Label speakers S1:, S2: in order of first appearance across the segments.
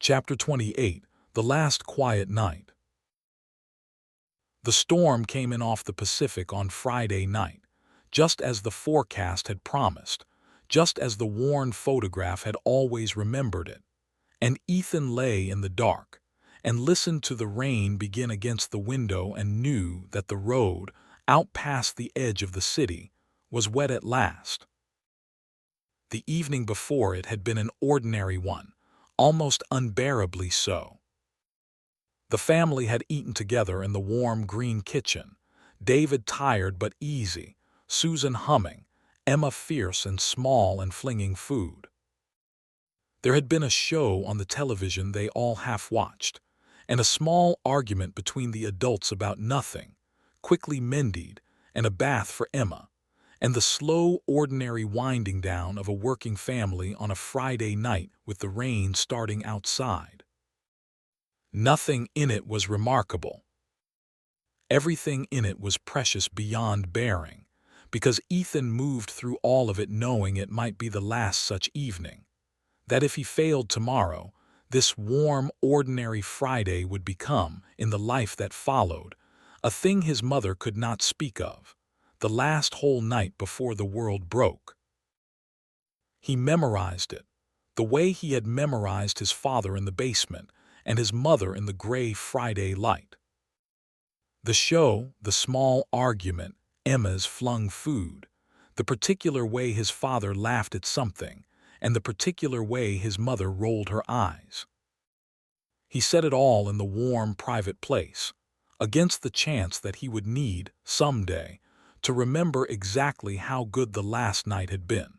S1: Chapter 28, The Last Quiet Night. The storm came in off the Pacific on Friday night, just as the forecast had promised, just as the worn photograph had always remembered it. And Ethan lay in the dark, and listened to the rain begin against the window and knew that the road, out past the edge of the city, was wet at last. The evening before it had been an ordinary one, almost unbearably so. The family had eaten together in the warm green kitchen, David tired but easy, Susan humming, Emma fierce and small and flinging food. There had been a show on the television they all half-watched, and a small argument between the adults about nothing, quickly mended, and a bath for Emma, and the slow, ordinary winding down of a working family on a Friday night with the rain starting outside. Nothing in it was remarkable. Everything in it was precious beyond bearing, because Ethan moved through all of it knowing it might be the last such evening, that if he failed tomorrow, this warm, ordinary Friday would become, in the life that followed, a thing his mother could not speak of, the last whole night before the world broke. He memorized it, the way he had memorized his father in the basement and his mother in the gray Friday light. The show, the small argument, Emma's flung food, the particular way his father laughed at something, and the particular way his mother rolled her eyes. He said it all in the warm, private place, against the chance that he would need, someday, to remember exactly how good the last night had been.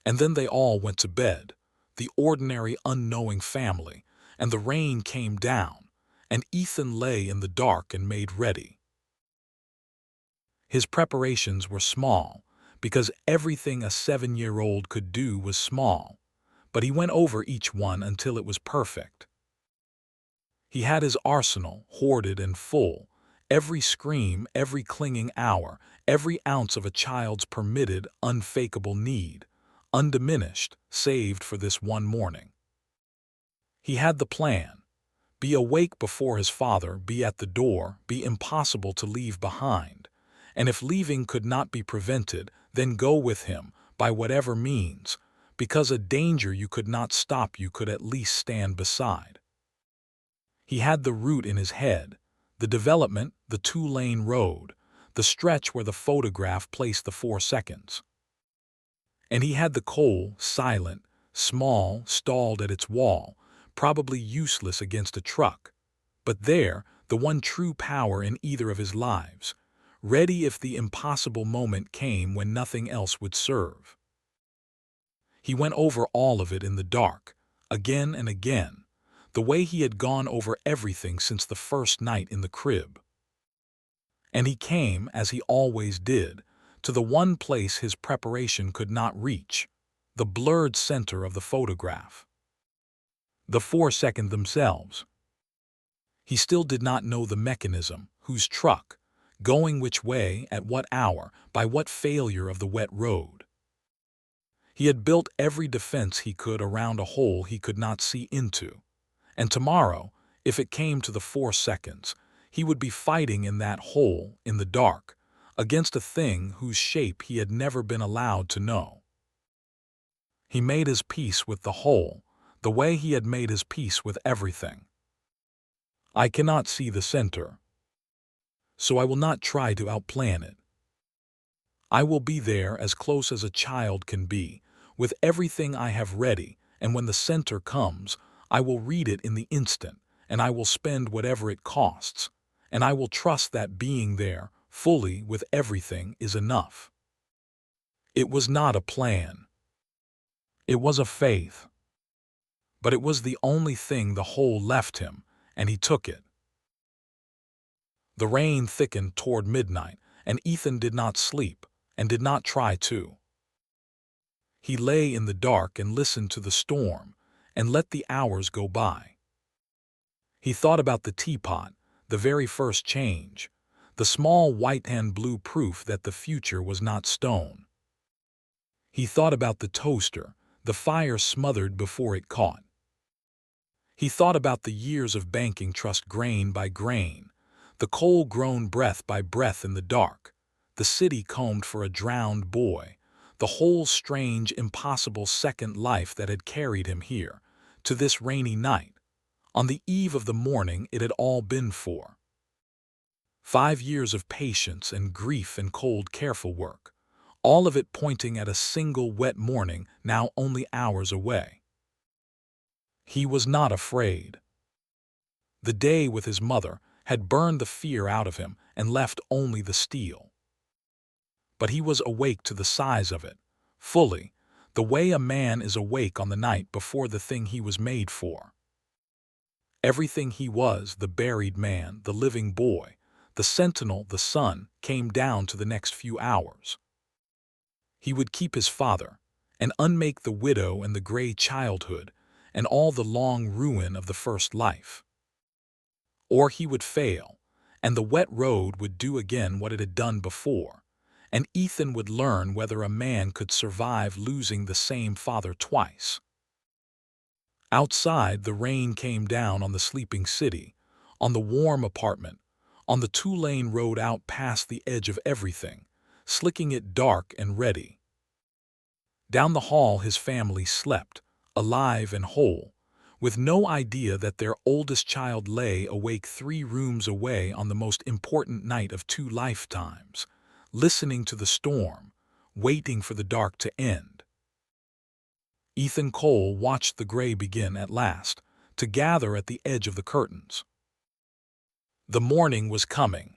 S1: And then they all went to bed, the ordinary unknowing family, and the rain came down, and Ethan lay in the dark and made ready. His preparations were small, because everything a 7-year-old could do was small, but he went over each one until it was perfect. He had his arsenal hoarded and full, every scream, every clinging hour, every ounce of a child's permitted, unfakeable need, undiminished, saved for this one morning. He had the plan. Be awake before his father, be at the door, be impossible to leave behind, and if leaving could not be prevented, then go with him, by whatever means, because a danger you could not stop you could at least stand beside. He had the route in his head, the development, the 2-lane road, the stretch where the photograph placed the 4 seconds. And he had the coal, silent, small, stalled at its wall, probably useless against a truck, but there, the one true power in either of his lives, ready if the impossible moment came when nothing else would serve. He went over all of it in the dark, again and again, the way he had gone over everything since the first night in the crib. And he came, as he always did, to the one place his preparation could not reach, the blurred center of the photograph. The 4 seconds themselves. He still did not know the mechanism, whose truck, going which way, at what hour, by what failure of the wet road. He had built every defense he could around a hole he could not see into, and tomorrow, if it came to the 4 seconds, he would be fighting in that hole, in the dark, against a thing whose shape he had never been allowed to know. He made his peace with the hole, the way he had made his peace with everything. I cannot see the center, so I will not try to outplan it. I will be there as close as a child can be, with everything I have ready, and when the center comes, I will read it in the instant, and I will spend whatever it costs, and I will trust that being there, fully with everything, is enough. It was not a plan. It was a faith. But it was the only thing the hole left him, and he took it. The rain thickened toward midnight, and Ethan did not sleep, and did not try to. He lay in the dark and listened to the storm, and let the hours go by. He thought about the teapot, the very first change, the small white and blue proof that the future was not stone. He thought about the toaster, the fire smothered before it caught. He thought about the years of banking trust grain by grain, the coal grown breath by breath in the dark, the city combed for a drowned boy, the whole strange, impossible second life that had carried him here, to this rainy night, on the eve of the morning it had all been for. 5 years of patience and grief and cold, careful work, all of it pointing at a single wet morning now only hours away. He was not afraid. The day with his mother had burned the fear out of him and left only the steel. But he was awake to the size of it, fully, the way a man is awake on the night before the thing he was made for. Everything he was, the buried man, the living boy, the sentinel, the sun, came down to the next few hours. He would keep his father, and unmake the widow and the gray childhood, and all the long ruin of the first life. Or he would fail, and the wet road would do again what it had done before, and Ethan would learn whether a man could survive losing the same father twice. Outside, the rain came down on the sleeping city, on the warm apartment, on the two-lane road out past the edge of everything, slicking it dark and ready. Down the hall his family slept, alive and whole, with no idea that their oldest child lay awake 3 rooms away on the most important night of 2 lifetimes, listening to the storm, waiting for the dark to end. Ethan Cole watched the gray begin at last, to gather at the edge of the curtains. The morning was coming.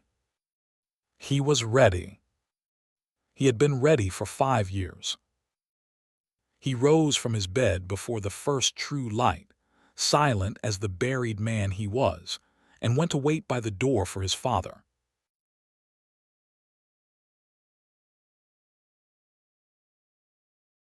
S1: He was ready. He had been ready for 5 years. He rose from his bed before the first true light, silent as the buried man he was, and went to wait by the door for his father.